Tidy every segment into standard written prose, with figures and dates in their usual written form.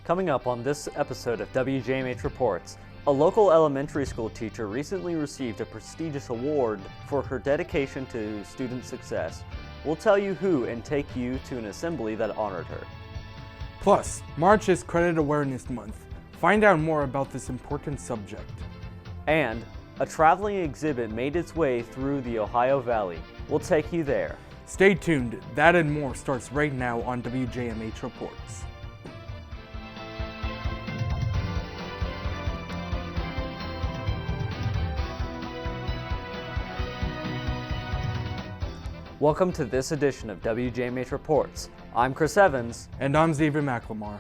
Coming up on this episode of WJMH Reports, a local elementary school teacher recently received a prestigious award for her dedication to student success. We'll tell you who and take you to an assembly that honored her. Plus, March is Credit Awareness Month. Find out more about this important subject. And a traveling exhibit made its way through the Ohio Valley. We'll take you there. Stay tuned. That and more starts right now on WJMH Reports. Welcome to this edition of WJMH Reports. I'm Chris Evans. And I'm Xavier McLemore.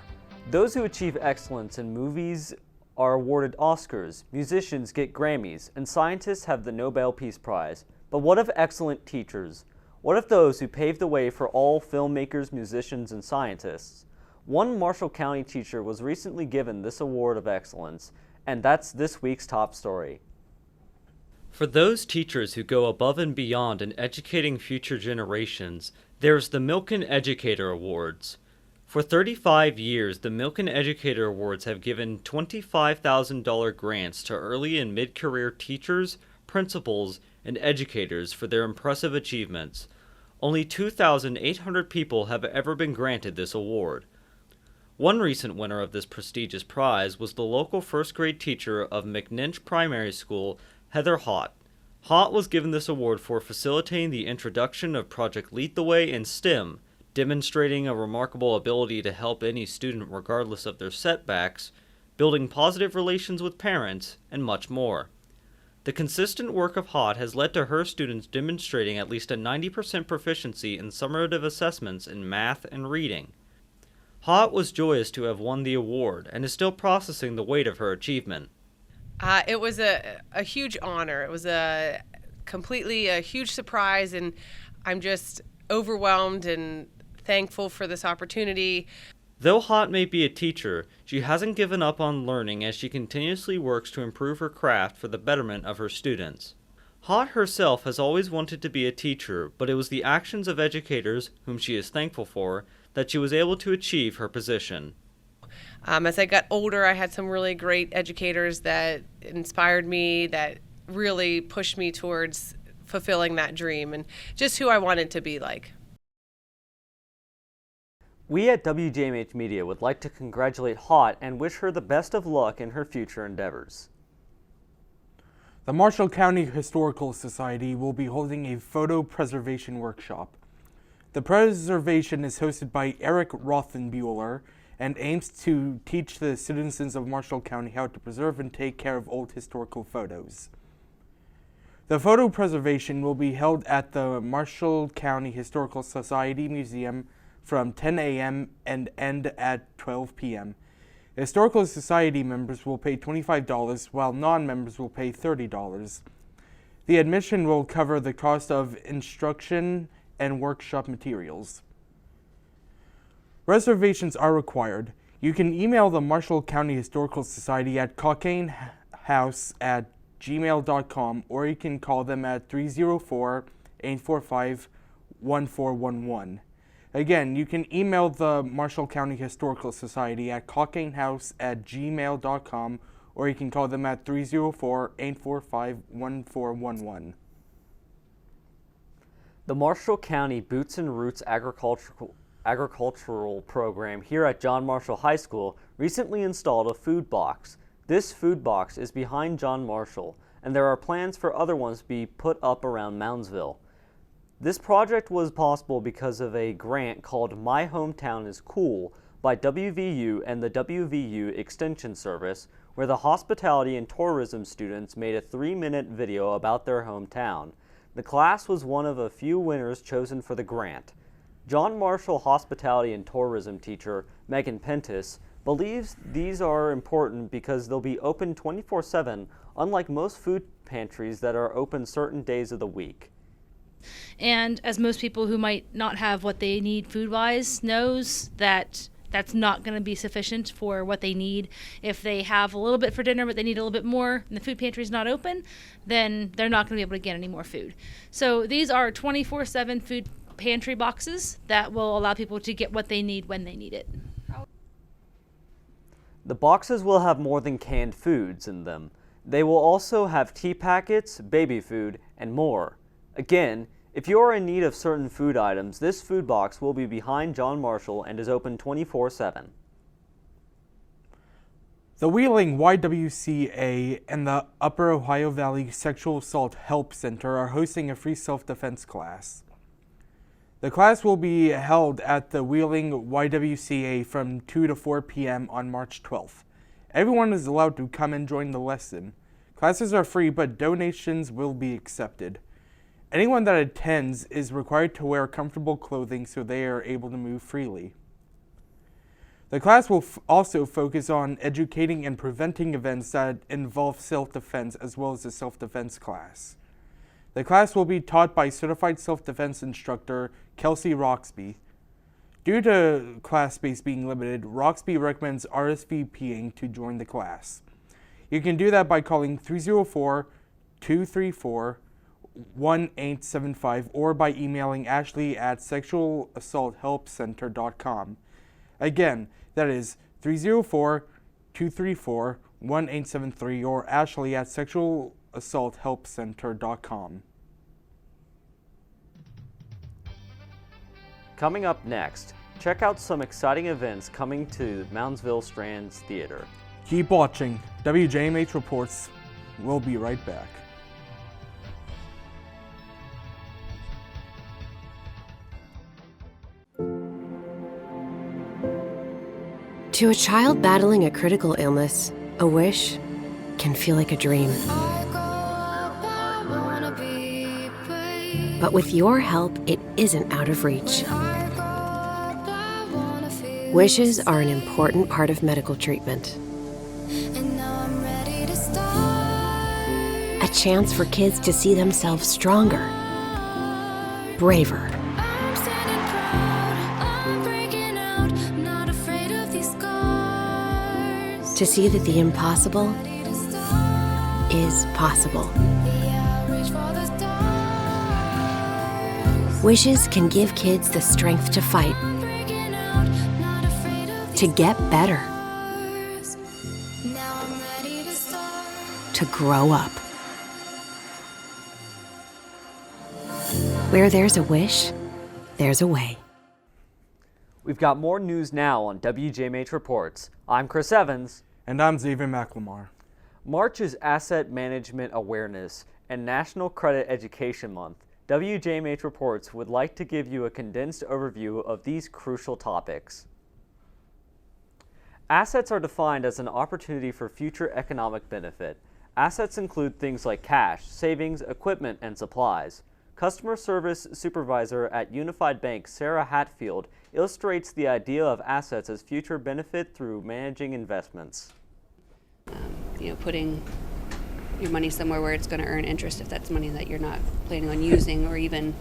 Those who achieve excellence in movies are awarded Oscars, musicians get Grammys, and scientists have the Nobel Peace Prize. But what of excellent teachers? What of those who paved the way for all filmmakers, musicians, and scientists? One Marshall County teacher was recently given this award of excellence, and that's this week's top story. For those teachers who go above and beyond in educating future generations, there's the Milken Educator Awards. For 35 years, the Milken Educator Awards have given $25,000 grants to early and mid-career teachers, principals, and educators for their impressive achievements. Only 2,800 people have ever been granted this award. One recent winner of this prestigious prize was the local first-grade teacher of McNinch Primary School, Heather Hott. Hott was given this award for facilitating the introduction of Project Lead the Way in STEM, demonstrating a remarkable ability to help any student regardless of their setbacks, building positive relations with parents, and much more. The consistent work of Hott has led to her students demonstrating at least a 90% proficiency in summative assessments in math and reading. Hott was joyous to have won the award and is still processing the weight of her achievement. It was a huge honor. It was a huge surprise, and I'm just overwhelmed and thankful for this opportunity. Though Hott may be a teacher, she hasn't given up on learning as she continuously works to improve her craft for the betterment of her students. Hott herself has always wanted to be a teacher, but it was the actions of educators, whom she is thankful for, that she was able to achieve her position. As I got older, I had some really great educators that inspired me, that really pushed me towards fulfilling that dream and just who I wanted to be like. We at WJMH Media would like to congratulate Hott and wish her the best of luck in her future endeavors. The Marshall County Historical Society will be holding a photo preservation workshop. The preservation is hosted by Eric Rothenbuehler and aims to teach the citizens of Marshall County how to preserve and take care of old historical photos. The photo preservation will be held at the Marshall County Historical Society Museum from 10 a.m. and end at 12 p.m. Historical Society members will pay $25, while non-members will pay $30. The admission will cover the cost of instruction and workshop materials. Reservations are required. You can email the Marshall County Historical Society at cockanehouse@gmail.com, or you can call them at 304-845-1411. Again, you can email the Marshall County Historical Society at cockanehouse@gmail.com, or you can call them at 304-845-1411. The Marshall County Boots and Roots Agricultural program here at John Marshall High School recently installed a food box. This food box is behind John Marshall, and there are plans for other ones to be put up around Moundsville. This project was possible because of a grant called My Hometown is Cool by WVU and the WVU Extension Service, where the hospitality and tourism students made a 3-minute video about their hometown. The class was one of a few winners chosen for the grant. John Marshall hospitality and tourism teacher Megan Pentis believes these are important because they'll be open 24/7, unlike most food pantries that are open certain days of the week. And as most people who might not have what they need food-wise knows, that that's not going to be sufficient for what they need. If they have a little bit for dinner but they need a little bit more and the food pantry is not open, then they're not going to be able to get any more food. So these are 24/7 food pantry boxes that will allow people to get what they need when they need it. The boxes will have more than canned foods in them. They will also have tea packets, baby food, and more. Again, if you are in need of certain food items, this food box will be behind John Marshall and is open 24/7. The Wheeling YWCA and the Upper Ohio Valley Sexual Assault Help Center are hosting a free self-defense class. The class will be held at the Wheeling YWCA from 2 to 4 p.m. on March 12th. Everyone is allowed to come and join the lesson. Classes are free, but donations will be accepted. Anyone that attends is required to wear comfortable clothing so they are able to move freely. The class will also focus on educating and preventing events that involve self-defense as well as a self-defense class. The class will be taught by certified self-defense instructor Kelsey Roxby. Due to class space being limited, Roxby recommends RSVPing to join the class. You can do that by calling 304-234-1875 or by emailing Ashley at sexualassaulthelpcenter.com. Again, that is 304-234-1873 or Ashley at sexualassaulthelpcenter.com. Coming up next, check out some exciting events coming to Moundsville Strands Theater. Keep watching. WJMH Reports. We'll be right back. To a child battling a critical illness, a wish can feel like a dream. But with your help, it isn't out of reach. Wishes are an important part of medical treatment. A chance for kids to see themselves stronger, braver, to see that the impossible is possible. Wishes can give kids the strength to fight, to get better, to grow up. Where there's a wish, there's a way. We've got more news now on WJMH Reports. I'm Chris Evans. And I'm Xavier McLemore. March is Asset Management Awareness and National Credit Education Month. WJMH Reports would like to give you a condensed overview of these crucial topics. Assets are defined as an opportunity for future economic benefit. Assets include things like cash, savings, equipment, and supplies. Customer Service Supervisor at Unified Bank, Sarah Hatfield, illustrates the idea of assets as future benefit through managing investments. Putting your money somewhere where it's going to earn interest if that's money that you're not planning on using, or even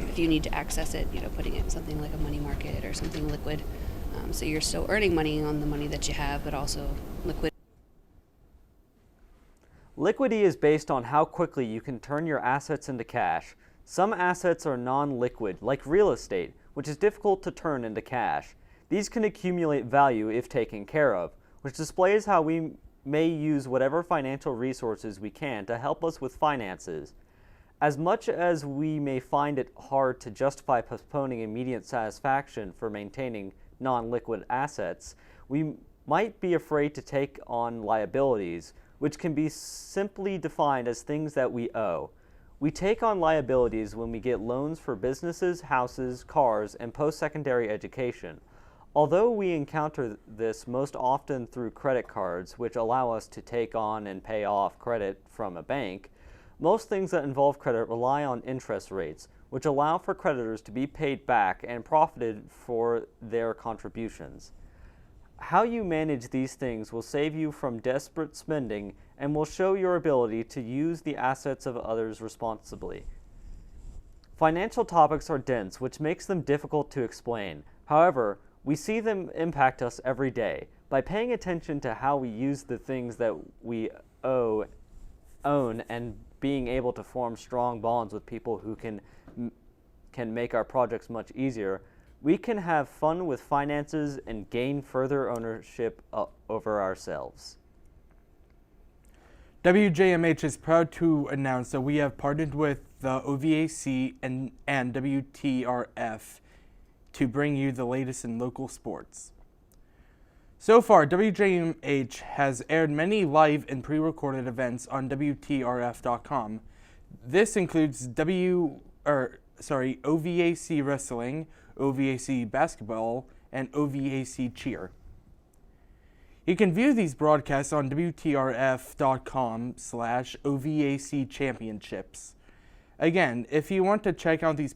if you need to access it, putting it in something like a money market or something liquid. So you're still earning money on the money that you have, but also liquid. Liquidity is based on how quickly you can turn your assets into cash. Some assets are non-liquid, like real estate, which is difficult to turn into cash. These can accumulate value if taken care of, which displays how we may use whatever financial resources we can to help us with finances. As much as we may find it hard to justify postponing immediate satisfaction for maintaining non-liquid assets, we might be afraid to take on liabilities, which can be simply defined as things that we owe. We take on liabilities when we get loans for businesses, houses, cars, and post-secondary education. Although we encounter this most often through credit cards, which allow us to take on and pay off credit from a bank, most things that involve credit rely on interest rates, which allow for creditors to be paid back and profited for their contributions. How you manage these things will save you from desperate spending and will show your ability to use the assets of others responsibly. Financial topics are dense, which makes them difficult to explain. However, we see them impact us every day. By paying attention to how we use the things that we own and being able to form strong bonds with people who can make our projects much easier, we can have fun with finances and gain further ownership over ourselves. WJMH is proud to announce that we have partnered with the OVAC and WTRF to bring you the latest in local sports. So far, WJMH has aired many live and pre-recorded events on WTRF.com. This includes OVAC Wrestling, OVAC Basketball, and OVAC Cheer. You can view these broadcasts on WTRF.com/OVAC Championships. Again, if you want to check out these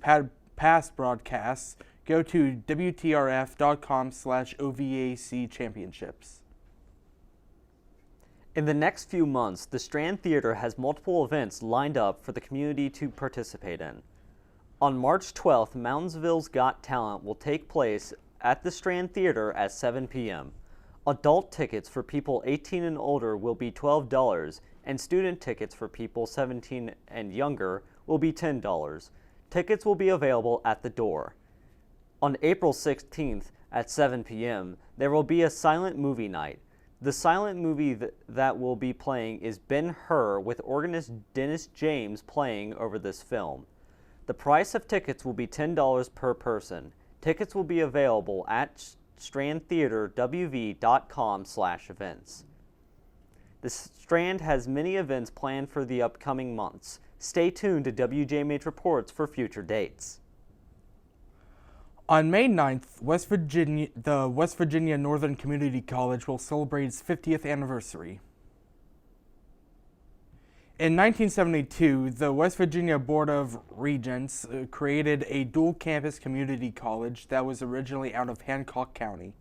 past broadcasts, go to WTRF.com/OVAC Championships. In the next few months, the Strand Theater has multiple events lined up for the community to participate in. On March 12th, Moundsville's Got Talent will take place at the Strand Theater at 7 p.m. Adult tickets for people 18 and older will be $12, and student tickets for people 17 and younger will be $10. Tickets will be available at the door. On April 16th at 7 p.m., there will be a silent movie night. The silent movie that will be playing is Ben-Hur, with organist Dennis James playing over this film. The price of tickets will be $10 per person. Tickets will be available at strandtheaterwv.com/events. The Strand has many events planned for the upcoming months. Stay tuned to WJMH Reports for future dates. On May 9th, the West Virginia Northern Community College will celebrate its 50th anniversary. In 1972, the West Virginia Board of Regents created a dual-campus community college that was originally out of Hancock County.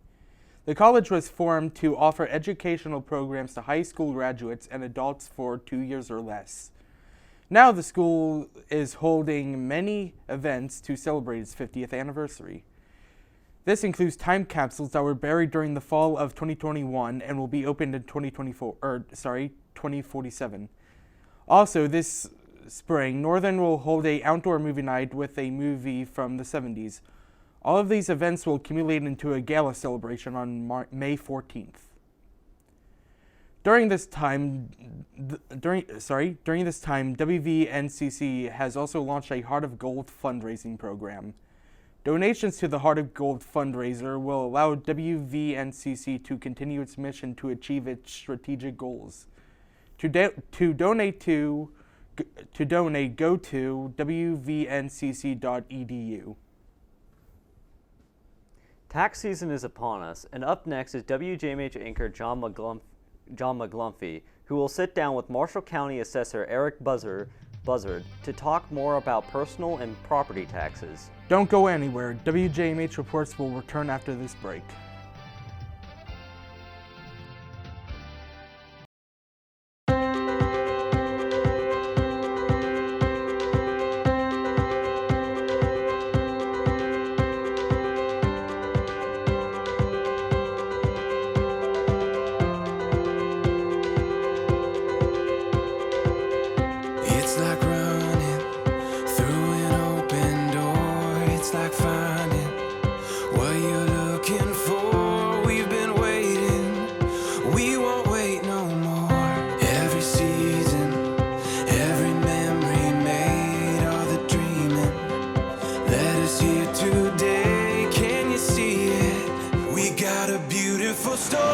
The college was formed to offer educational programs to high school graduates and adults for 2 years or less. Now the school is holding many events to celebrate its 50th anniversary. This includes time capsules that were buried during the fall of 2021 and will be opened in 2047. Also, this spring, Northern will hold an outdoor movie night with a movie from the 70s. All of these events will accumulate into a gala celebration on May 14th. During this time, WVNCC has also launched a Heart of Gold fundraising program. Donations to the Heart of Gold fundraiser will allow WVNCC to continue its mission to achieve its strategic goals. To donate, go to wvncc.edu. Tax season is upon us, and up next is WJMH anchor John McGlumphy, who will sit down with Marshall County Assessor Eric Buzzard to talk more about personal and property taxes. Don't go anywhere. WJMH Reports will return after this break. It's like running through an open door. It's like finding what you're looking for. We've been waiting, we won't wait no more. Every season, every memory made, all the dreaming led us here today. Can you see it? We got a beautiful story.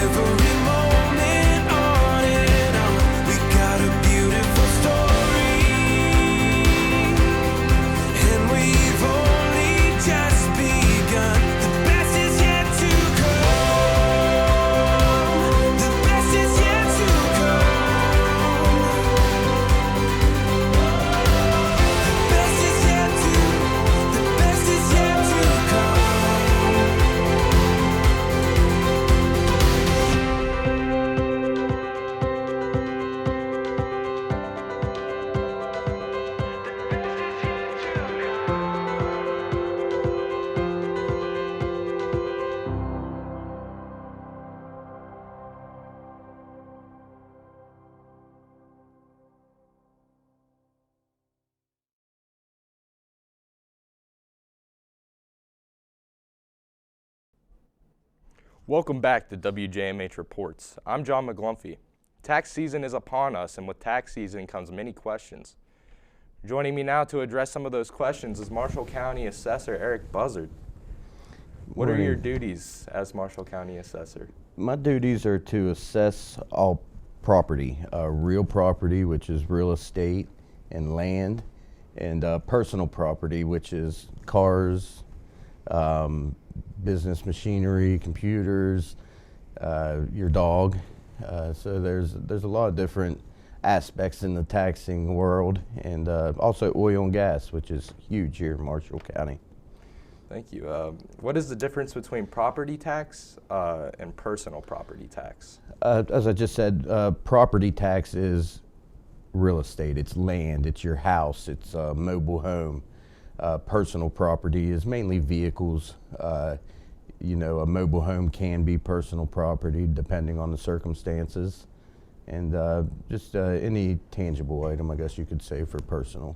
Every moment on and on, we got a beautiful story, and we've only just begun. The best is yet to come. The best is yet to come. The best is yet to. The best is yet to come. Welcome back to WJMH Reports. I'm John McGlumphy. Tax season is upon us, and with tax season comes many questions. Joining me now to address some of those questions is Marshall County Assessor Eric Buzzard. What are your duties as Marshall County Assessor? My duties are to assess all property, real property, which is real estate and land, and personal property, which is cars, business machinery, computers, your dog. So there's a lot of different aspects in the taxing world, and also oil and gas, which is huge here in Marshall County. Thank you. What is the difference between property tax and personal property tax? As I just said, property tax is real estate. It's land, it's your house, it's a mobile home. Personal property is mainly vehicles. You know, a mobile home can be personal property depending on the circumstances. And just any tangible item, I guess you could say, for personal.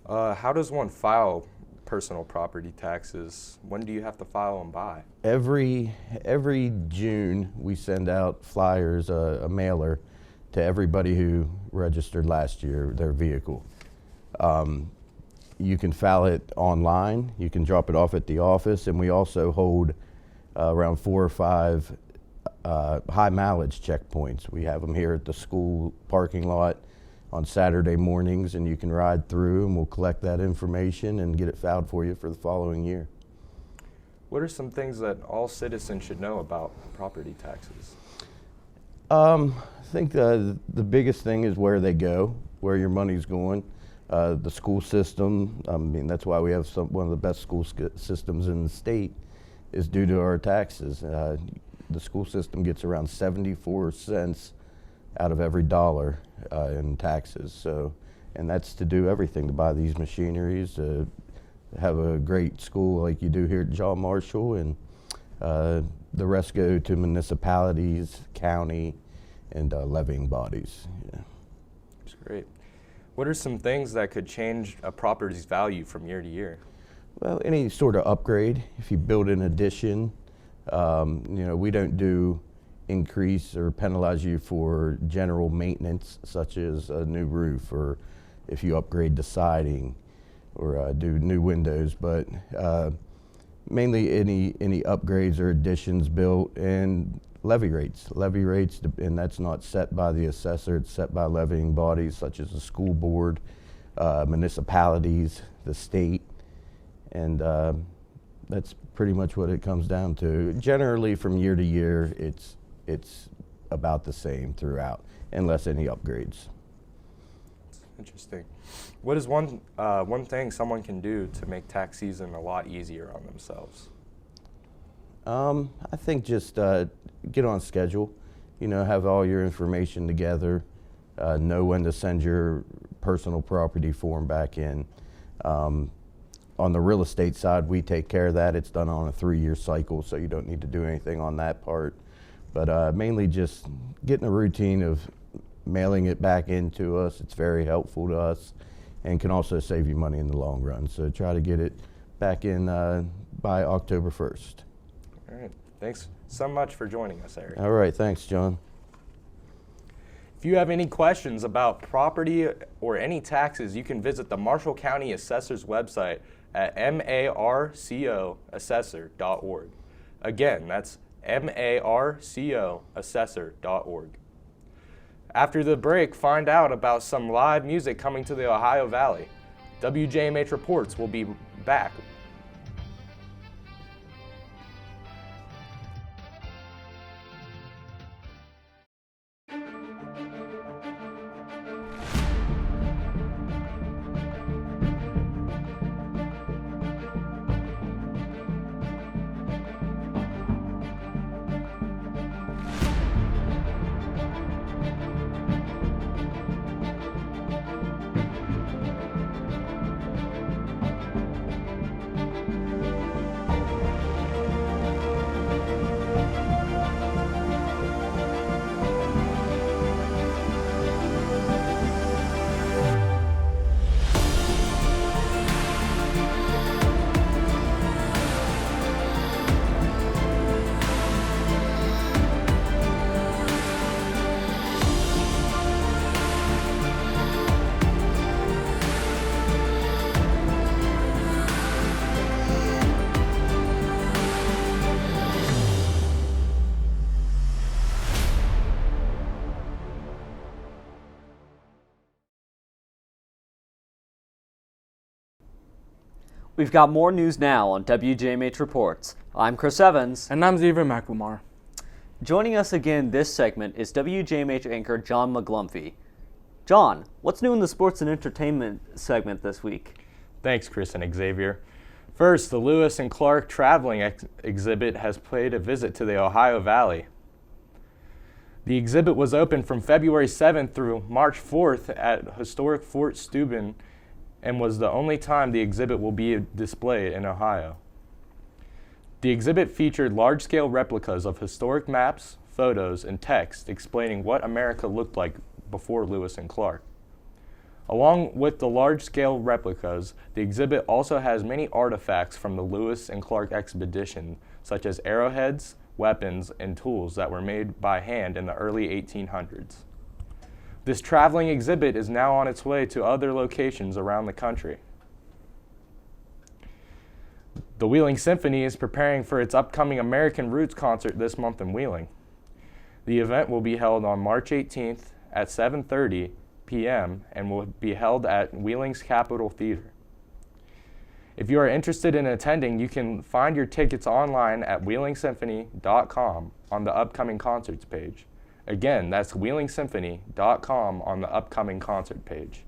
How does one file personal property taxes? When do you have to file them by? Every June, we send out flyers, a mailer, to everybody who registered last year, their vehicle. You can file it online, you can drop it off at the office, and we also hold around 4 or 5 high mileage checkpoints. We have them here at the school parking lot on Saturday mornings, and you can ride through and we'll collect that information and get it filed for you for the following year. What are some things that all citizens should know about property taxes? I think the biggest thing is where they go, where your money's going. The school system, I mean, that's why we have one of the best school systems in the state, is due to our taxes. The school system gets around 74 cents out of every dollar in taxes. So, and that's to do everything, to buy these machineries, to have a great school like you do here at John Marshall, and the rest go to municipalities, county, and levying bodies. Yeah. That's great. What are some things that could change a property's value from year to year? Well, any sort of upgrade. If you build an addition, you know, we don't do increase or penalize you for general maintenance, such as a new roof, or if you upgrade the siding, or do new windows. But mainly any upgrades or additions built, and levy rates, and that's not set by the assessor, it's set by levying bodies such as the school board, municipalities, the state, and that's pretty much what it comes down to. Generally, from year to year, it's about the same throughout, unless any upgrades. Interesting. What is one thing someone can do to make tax season a lot easier on themselves? I think just get on schedule, you know, have all your information together, know when to send your personal property form back in. On the real estate side, we take care of that. It's done on a 3-year cycle, so you don't need to do anything on that part. But mainly just getting a routine of mailing it back into us. It's very helpful to us and can also save you money in the long run. So try to get it back in by October 1st. All right. Thanks so much for joining us, Eric. All right. Thanks, John. If you have any questions about property or any taxes, you can visit the Marshall County Assessor's website at marcoassessor.org. Again, that's marcoassessor.org. After the break, find out about some live music coming to the Ohio Valley. WJMH Reports will be back. We've got more news now on WJMH Reports. I'm Chris Evans. And I'm Xavier McLemore. Joining us again this segment is WJMH anchor John McGlumphy. John, what's new in the sports and entertainment segment this week? Thanks, Chris and Xavier. First, the Lewis and Clark traveling exhibit has paid a visit to the Ohio Valley. The exhibit was open from February 7th through March 4th at historic Fort Steuben and was the only time the exhibit will be displayed in Ohio. The exhibit featured large-scale replicas of historic maps, photos, and text explaining what America looked like before Lewis and Clark. Along with the large-scale replicas, the exhibit also has many artifacts from the Lewis and Clark expedition, such as arrowheads, weapons, and tools that were made by hand in the early 1800s. This traveling exhibit is now on its way to other locations around the country. The Wheeling Symphony is preparing for its upcoming American Roots concert this month in Wheeling. The event will be held on March 18th at 7:30 p.m. and will be held at Wheeling's Capitol Theater. If you are interested in attending, you can find your tickets online at wheelingsymphony.com on the upcoming concerts page. Again, that's wheelingsymphony.com on the upcoming concert page.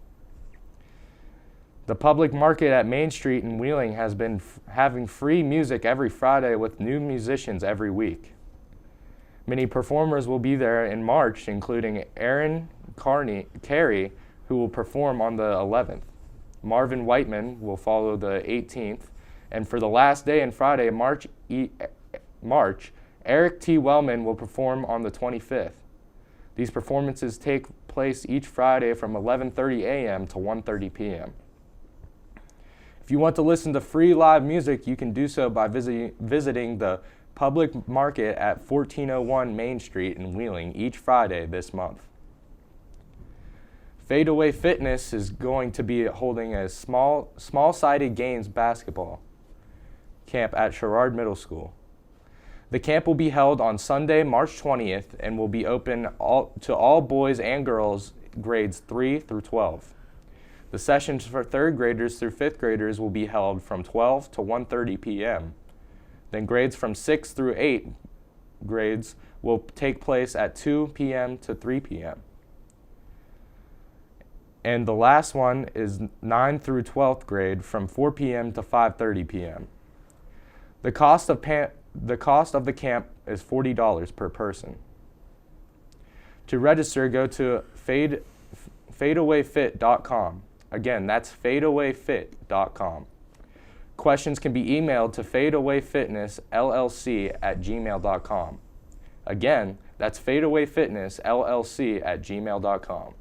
The public market at Main Street in Wheeling has been having free music every Friday with new musicians every week. Many performers will be there in March, including Aaron Carey, who will perform on the 11th. Marvin Whiteman will follow the 18th. And for the last day and Friday, March, Eric T. Wellman will perform on the 25th. These performances take place each Friday from 11:30 a.m. to 1:30 p.m. If you want to listen to free live music, you can do so by visiting the public market at 1401 Main Street in Wheeling each Friday this month. Fadeaway Fitness is going to be holding a small-sided games basketball camp at Sherrard Middle School. The camp will be held on Sunday, March 20th, and will be open to all boys and girls grades 3 through 12. The sessions for 3rd graders through 5th graders will be held from 12 to 1:30 p.m. Then grades from 6 through 8 grades will take place at 2 p.m. to 3 p.m. And the last one is 9 through 12th grade from 4 p.m. to 5:30 p.m. The cost of the camp is $40 per person. To register, go to fadeawayfit.com. Again, that's fadeawayfit.com. Questions can be emailed to fadeawayfitnessllc@gmail.com. Again, that's fadeawayfitnessllc@gmail.com.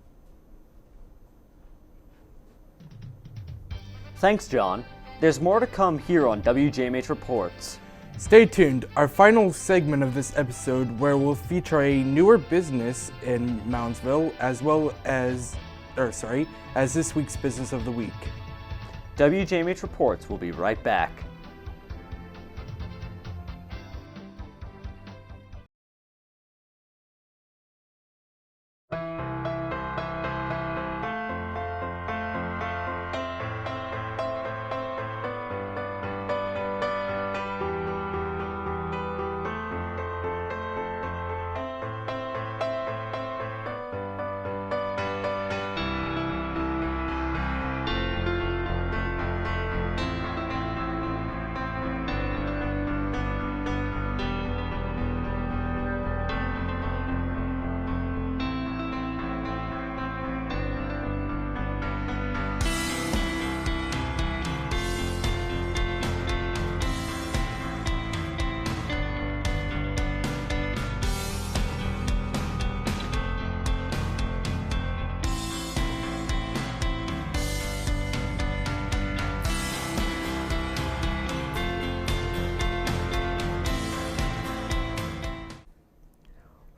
Thanks, John. There's more to come here on WJMH Reports. Stay tuned. Our final segment of this episode, where we'll feature a newer business in Moundsville, as well as this week's Business of the Week. WJMH Reports will be right back.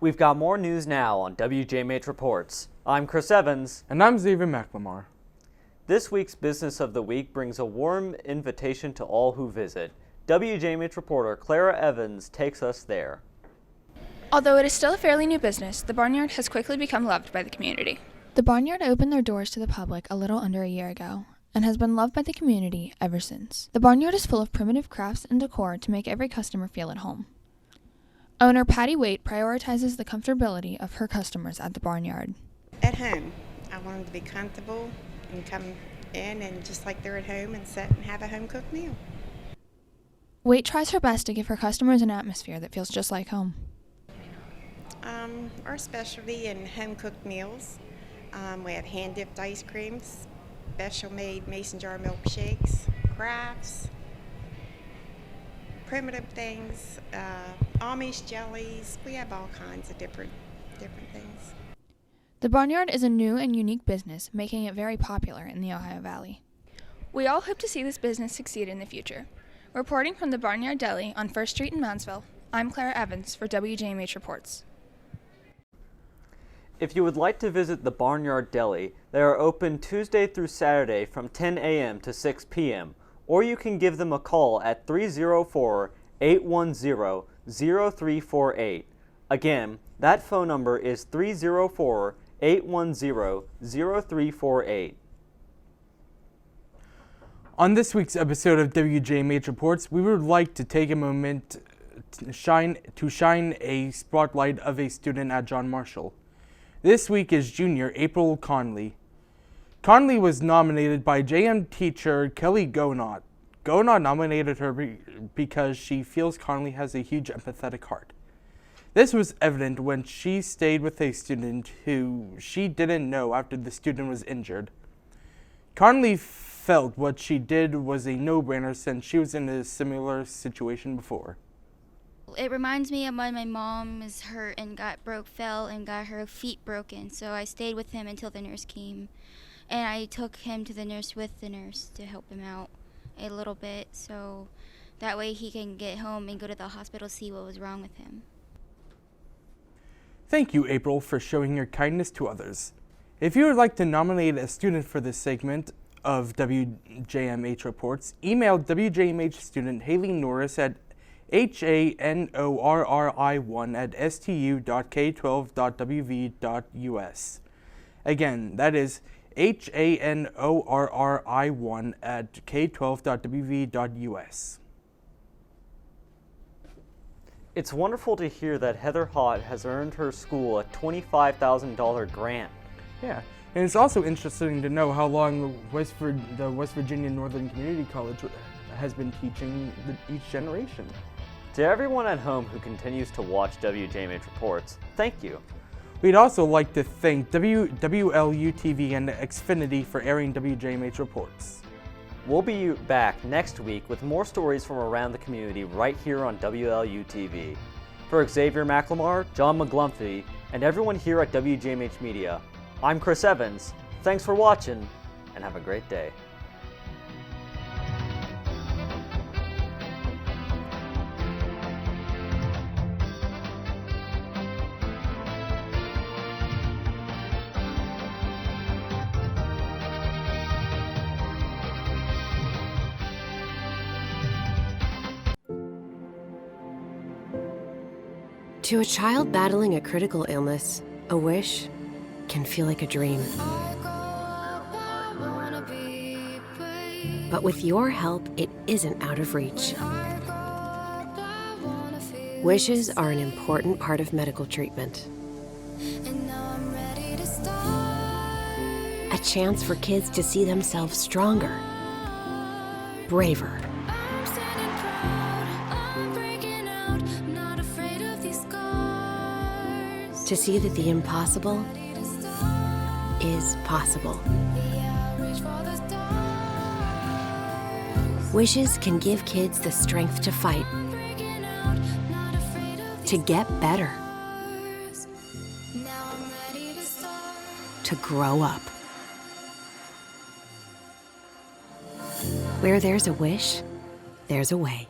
We've got more news now on WJMH Reports. I'm Chris Evans. And I'm Xavier McLemore. This week's Business of the Week brings a warm invitation to all who visit. WJMH reporter Clara Evans takes us there. Although it is still a fairly new business, the Barnyard has quickly become loved by the community. The Barnyard opened their doors to the public a little under a year ago, and has been loved by the community ever since. The Barnyard is full of primitive crafts and decor to make every customer feel at home. Owner Patty Waite prioritizes the comfortability of her customers at the Barnyard. At home. I want them to be comfortable and come in and just like they're at home and sit and have a home-cooked meal. Waite tries her best to give her customers an atmosphere that feels just like home. Our specialty in home-cooked meals, we have hand-dipped ice creams, special-made mason jar milkshakes, crafts, primitive things, Amish jellies. We have all kinds of different things. The Barnyard is a new and unique business, making it very popular in the Ohio Valley. We all hope to see this business succeed in the future. Reporting from the Barnyard Deli on 1st Street in Moundsville, I'm Clara Evans for WJMH Reports. If you would like to visit the Barnyard Deli, they are open Tuesday through Saturday from 10 a.m. to 6 p.m., or you can give them a call at 304-810-0348. Again, that phone number is 304-810-0348. On this week's episode of WJMH Reports, we would like to take a moment to shine a spotlight of a student at John Marshall. This week is junior April Conley. Conley was nominated by JM teacher Kelly Gonot. Gonot nominated her because she feels Conley has a huge empathetic heart. This was evident when she stayed with a student who she didn't know after the student was injured. Conley felt what she did was a no-brainer since she was in a similar situation before. It reminds me of when my mom was hurt and fell and got her feet broken. So I stayed with him until the nurse came. And I took him to the nurse with the nurse to help him out a little bit. So that way he can get home and go to the hospital to see what was wrong with him. Thank you, April, for showing your kindness to others. If you would like to nominate a student for this segment of WJMH Reports, email WJMH student Haley Norris at hanorri1@stu.k12.wv.us. Again, that is hanorri1@k12.wv.us. It's wonderful to hear that Heather Hott has earned her school a $25,000 grant. Yeah, and it's also interesting to know how long the West Virginia Northern Community College has been teaching each generation. To everyone at home who continues to watch WJMH Reports, thank you. We'd also like to thank WLU-TV and Xfinity for airing WJMH Reports. We'll be back next week with more stories from around the community right here on WLU-TV. For Xavier McLemore, John McGlumphy, and everyone here at WJMH Media, I'm Chris Evans. Thanks for watching, and have a great day. To a child battling a critical illness, a wish can feel like a dream. But with your help, it isn't out of reach. Wishes are an important part of medical treatment. A chance for kids to see themselves stronger, braver, to see that the impossible is possible. Wishes can give kids the strength to fight, to get better, to grow up. Where there's a wish, there's a way.